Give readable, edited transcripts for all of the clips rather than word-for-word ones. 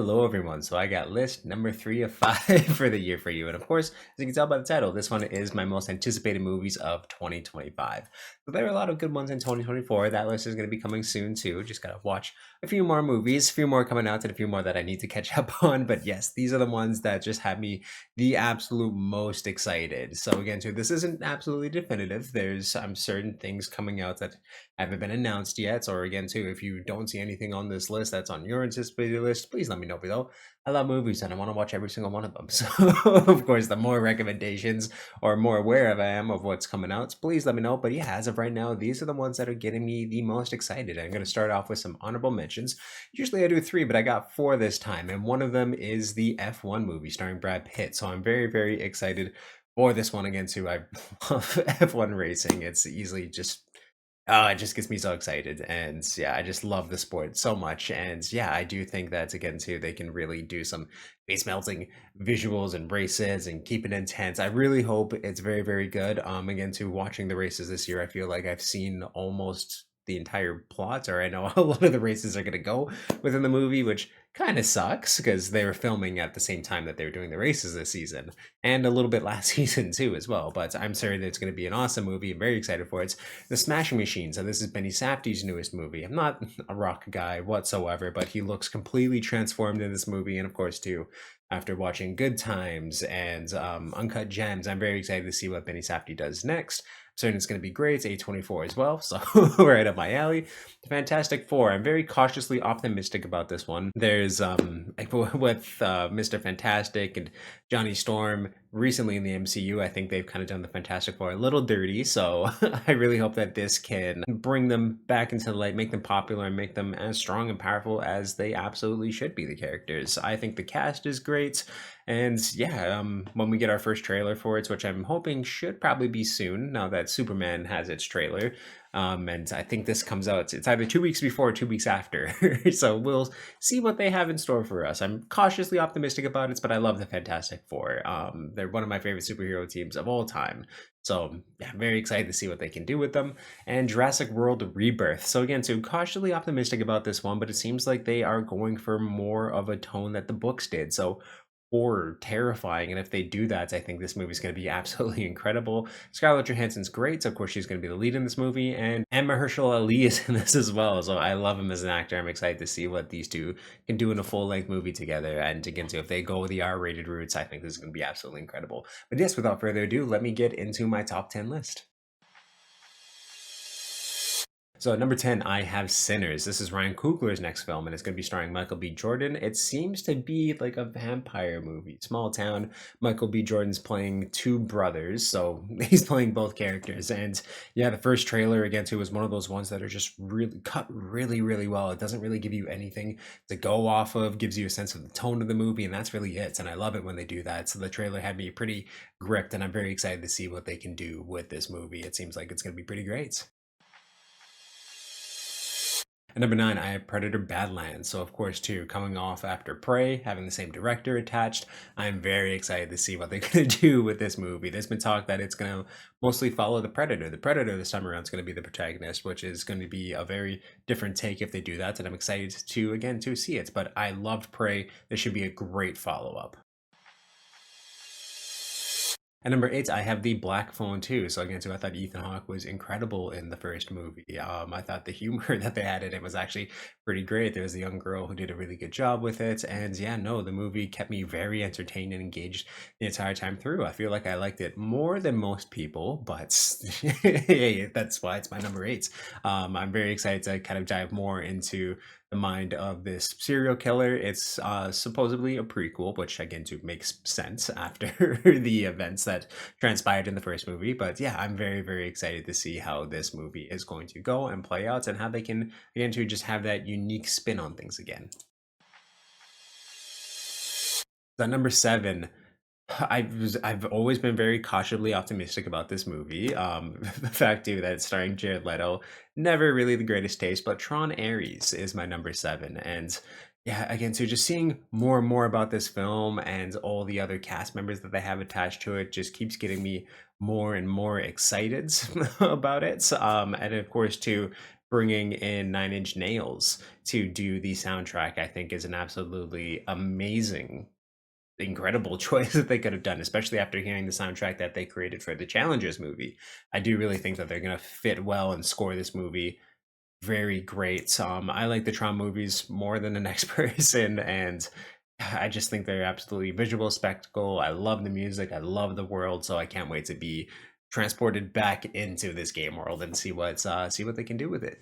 Hello, everyone. So I got list number three of five for the year for you. And of course, as you can tell by the title, this one is my most anticipated movies of 2025. But there are a lot of good ones in 2024. That list is going to be coming soon, too. Just got to watch a few more movies, a few more coming out, and a few more that I need to catch up on. But yes, these are the ones that just have me the absolute most excited. So again, too, this isn't absolutely definitive. There's certain things coming out that haven't been announced yet. Or again, too, if you don't see anything on this list that's on your anticipated list, please let me know below. I love movies and I want to watch every single one of them. So, of course, the more recommendations or more aware of I am of what's coming out, please let me know. But yeah, as of right now, these are the ones that are getting me the most excited. I'm going to start off with some honorable mentions. Usually I do three, but I got four this time. And one of them is the F1 movie starring Brad Pitt. So I'm very, very excited for this one again, too. I love F1 racing. It's easily just it just gets me so excited. And yeah, I just love the sport so much. And yeah, I do think that again too, they can really do some face melting visuals and races and keep it intense. I really hope it's very, very good. Again, too, watching the races this year, I feel like I've seen almost the entire plot, or I know a lot of the races are gonna go within the movie, which kind of sucks because they were filming at the same time that they were doing the races this season and a little bit last season too as well. But I'm certain that it's going to be an awesome movie. I'm very excited for it. The Smashing Machines. So this is Benny Safdie's newest movie. I'm not a rock guy whatsoever, but he looks completely transformed in this movie. And of course, too, after watching Good Times and Uncut Gems, I'm very excited to see what Benny Safdie does next. I'm certain it's going to be great. It's A24 as well, so right up my alley. Fantastic Four. I'm very cautiously optimistic about this one. There's with Mr. Fantastic and Johnny Storm recently in the MCU. I think they've kind of done the Fantastic Four a little dirty, so I really hope that this can bring them back into the light, make them popular, and make them as strong and powerful as they absolutely should be. The characters. I think the cast is great. And yeah, when we get our first trailer for it, which I'm hoping should probably be soon, now that Superman has its trailer, and I think this comes out, it's either 2 weeks before or 2 weeks after. So we'll see what they have in store for us. I'm cautiously optimistic about it, but I love the Fantastic Four. They're one of my favorite superhero teams of all time. So yeah, I'm very excited to see what they can do with them. And Jurassic World Rebirth. So again, so cautiously optimistic about this one, but it seems like they are going for more of a tone that the books did. So horror, terrifying. And if they do that, I think this movie is going to be absolutely incredible. Scarlett Johansson's great. So of course, she's going to be the lead in this movie. And Mahershala Ali is in this as well. So I love him as an actor. I'm excited to see what these two can do in a full-length movie together. And again, so if they go the R-rated routes, I think this is going to be absolutely incredible. But yes, without further ado, let me get into my top 10 list. So at number 10, I have Sinners. This is Ryan Coogler's next film, and it's going to be starring Michael B. Jordan. It seems to be like a vampire movie. Small town. Michael B. Jordan's playing two brothers, so he's playing both characters. And yeah, the first trailer, again, too, was one of those ones that are just really cut really, really well. It doesn't really give you anything to go off of, gives you a sense of the tone of the movie, and that's really it. And I love it when they do that. So the trailer had me pretty gripped, and I'm very excited to see what they can do with this movie. It seems like it's going to be pretty great. At number 9, I have Predator Badlands. So, of course, too, coming off after Prey, having the same director attached, I'm very excited to see what they're going to do with this movie. There's been talk that it's going to mostly follow the Predator. The Predator this time around is going to be the protagonist, which is going to be a very different take if they do that. And I'm excited to, again, to see it. But I loved Prey. This should be a great follow up. At number 8, I have the Black Phone 2. So again, too, I thought Ethan Hawke was incredible in the first movie. I thought the humor that they had in it was actually pretty great. There was a young girl who did a really good job with it, and yeah, no, the movie kept me very entertained and engaged the entire time through. I feel like I liked it more than most people, but hey, that's why it's my number 8. I'm very excited to kind of dive more into the mind of this serial killer. It's supposedly a prequel, which again too makes sense after the events that transpired in the first movie. But yeah, I'm very, very excited to see how this movie is going to go and play out, and how they can again to just have that unique spin on things again. So number 7, I've always been very cautiously optimistic about this movie. The fact too that it's starring Jared Leto, never really the greatest taste, but Tron Ares is my number 7. And yeah, again, so just seeing more and more about this film and all the other cast members that they have attached to it just keeps getting me more and more excited about it. And of course, too, bringing in Nine Inch Nails to do the soundtrack, I think is an absolutely amazing, incredible choice that they could have done, especially after hearing the soundtrack that they created for the Challengers movie. I do really think that they're gonna fit well and score this movie very great. I like the Tron movies more than the next person, and I just think they're absolutely visual spectacle. I love the music, I love the world, so I can't wait to be transported back into this game world and see what they can do with it.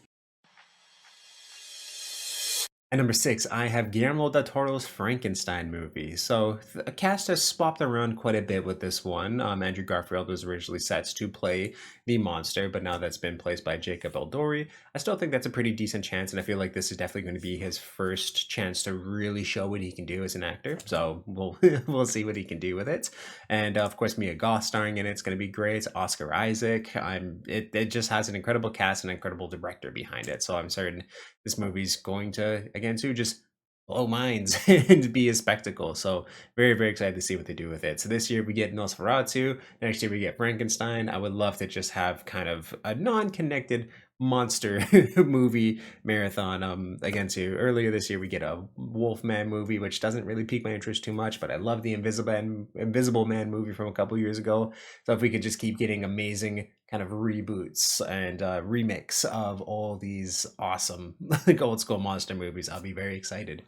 At number 6, I have Guillermo del Toro's Frankenstein movie. So the cast has swapped around quite a bit with this one. Andrew Garfield was originally set to play the monster, but now that's been placed by Jacob Elordi. I still think that's a pretty decent chance, and I feel like this is definitely going to be his first chance to really show what he can do as an actor. So we'll we'll see what he can do with it. And of course, Mia Goth starring in it's going to be great. Oscar Isaac. It just has an incredible cast and incredible director behind it. So I'm certain this movie's going to again to just blow minds and be a spectacle. So very, very excited to see what they do with it. So this year we get Nosferatu, next year we get Frankenstein. I would love to just have kind of a non-connected monster movie marathon. Again, too earlier this year we get a Wolfman movie, which doesn't really pique my interest too much, but I love the Invisible Man movie from a couple years ago. So if we could just keep getting amazing kind of reboots and remix of all these awesome like old school monster movies, I'll be very excited.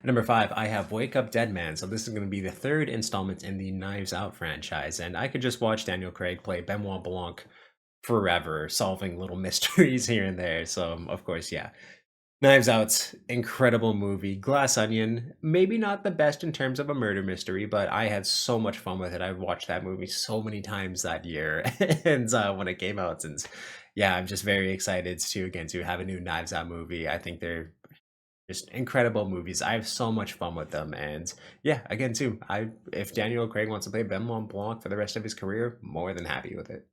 Number 5, I have Wake Up Dead Man. So this is going to be the third installment in the Knives Out franchise, and I could just watch Daniel Craig play Benoit Blanc forever, solving little mysteries here and there. So of course, yeah, Knives Out, incredible movie. Glass Onion, maybe not the best in terms of a murder mystery, but I had so much fun with it. I watched that movie so many times that year, and when it came out, and yeah, I'm just very excited to again to have a new Knives Out movie. I think they're just incredible movies. I have so much fun with them, and yeah, again too, I if Daniel Craig wants to play Benoit Blanc for the rest of his career, more than happy with it.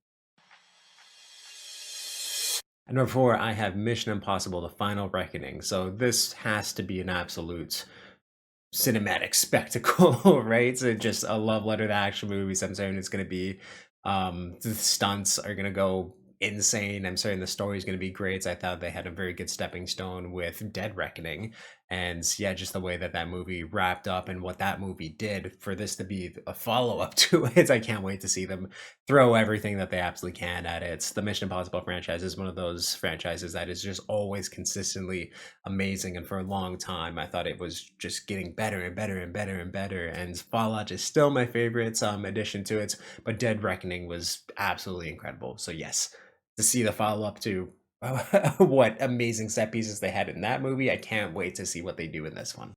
And number 4, I have Mission Impossible: The Final Reckoning. So this has to be an absolute cinematic spectacle, right? So just a love letter to action movies. I'm certain it's going to be, the stunts are going to go insane. I'm certain the story is going to be great. I thought they had a very good stepping stone with Dead Reckoning, and yeah, just the way that that movie wrapped up and what that movie did for this to be a follow up to it. I can't wait to see them throw everything that they absolutely can at it. The Mission Impossible franchise is one of those franchises that is just always consistently amazing, and for a long time I thought it was just getting better and better and better and better, and Fallout is still my favorite addition to it, but Dead Reckoning was absolutely incredible. So yes, to see the follow-up to what amazing set pieces they had in that movie, I can't wait to see what they do in this one.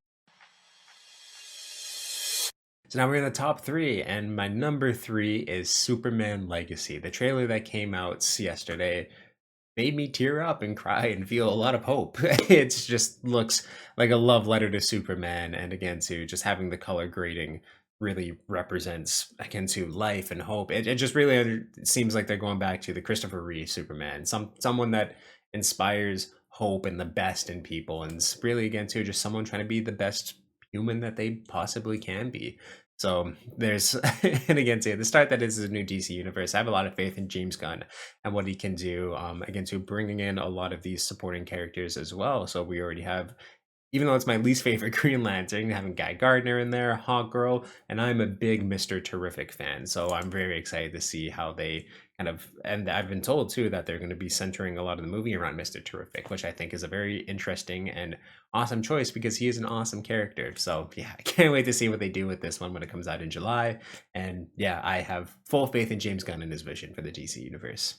So now we're in the top 3, and my number 3 is Superman Legacy. The trailer that came out yesterday made me tear up and cry and feel a lot of hope. It just looks like a love letter to Superman, and again to just having the color grading really represents again to life and hope. It just really it seems like they're going back to the Christopher Reeve Superman, someone that inspires hope and the best in people, and really again to just someone trying to be the best human that they possibly can be. So there's and again to the start that is a new DC universe. I have a lot of faith in James Gunn and what he can do. Again to bringing in a lot of these supporting characters as well. So we already have, even though it's my least favorite Green Lantern, having Guy Gardner in there, Hawkgirl, and I'm a big Mr. Terrific fan, so I'm very excited to see how they kind of, and I've been told too that they're going to be centering a lot of the movie around Mr. Terrific, which I think is a very interesting and awesome choice because he is an awesome character. So yeah, I can't wait to see what they do with this one when it comes out in July. And yeah, I have full faith in James Gunn and his vision for the DC universe.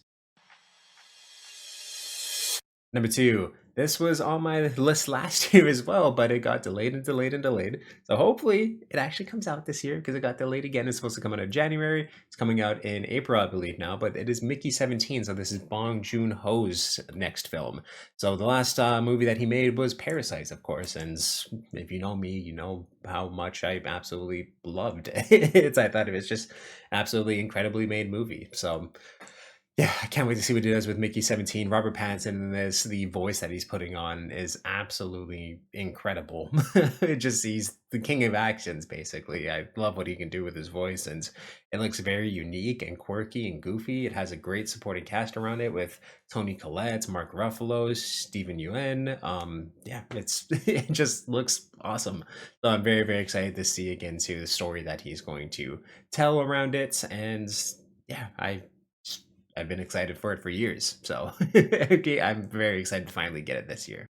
Number 2, this was on my list last year as well, but it got delayed and delayed and delayed. So hopefully it actually comes out this year because it got delayed again. It's supposed to come out in January. It's coming out in April, I believe now, but it is Mickey 17. So this is Bong Joon-ho's next film. So the last movie that he made was Parasite, of course. And if you know me, you know how much I absolutely loved it. I thought it was just absolutely incredibly made movie. So Yeah, I can't wait to see what he does with Mickey 17. Robert Pattinson in this, the voice that he's putting on is absolutely incredible. It just he's the king of actions, basically. I love what he can do with his voice, and it looks very unique and quirky and goofy. It has a great supporting cast around it with Tony Collette, Mark Ruffalo, Stephen Yuen. Yeah, it's it just looks awesome. So I'm very, very excited to see again to the story that he's going to tell around it, and yeah, I've been excited for it for years. So okay, I'm very excited to finally get it this year.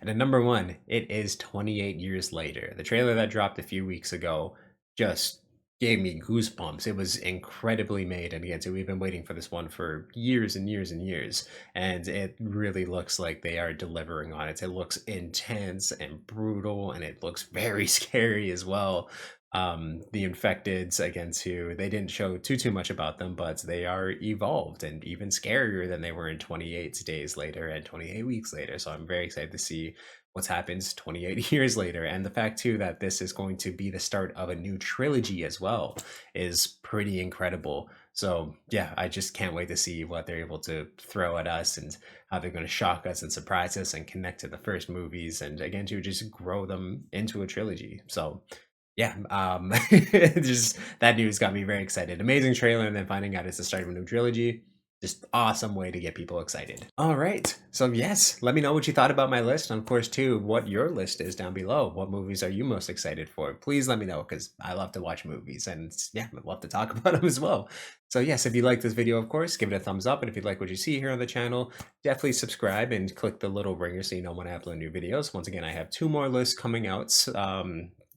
And at number one, it is 28 years later. The trailer that dropped a few weeks ago just gave me goosebumps. It was incredibly made. And again, so we've been waiting for this one for years and years and years. And it really looks like they are delivering on it. It looks intense and brutal, and it looks very scary as well. The infecteds, again, too, they didn't show too much about them, but they are evolved and even scarier than they were in 28 days later and 28 weeks later. So I'm very excited to see what's happened 28 years later. And the fact too that this is going to be the start of a new trilogy as well is pretty incredible. So yeah, I just can't wait to see what they're able to throw at us and how they're going to shock us and surprise us and connect to the first movies, and again to just grow them into a trilogy. So yeah, just that news got me very excited. Amazing trailer, and then finding out it's the start of a new trilogy. Just awesome way to get people excited. All right. So yes, let me know what you thought about my list. And of course, too, what your list is down below. What movies are you most excited for? Please let me know, because I love to watch movies, and yeah, I'd love to talk about them as well. So yes, if you like this video, of course, give it a thumbs up. And if you like what you see here on the channel, definitely subscribe and click the little ringer so you know when I upload new videos. Once again, I have 2 more lists coming out.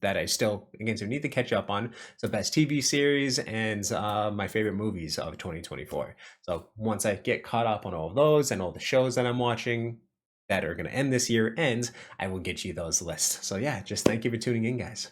That I still, again, so need to catch up on. So best TV series and my favorite movies of 2024. So once I get caught up on all of those and all the shows that I'm watching that are going to end this year ends, I will get you those lists. So yeah, just thank you for tuning in, guys.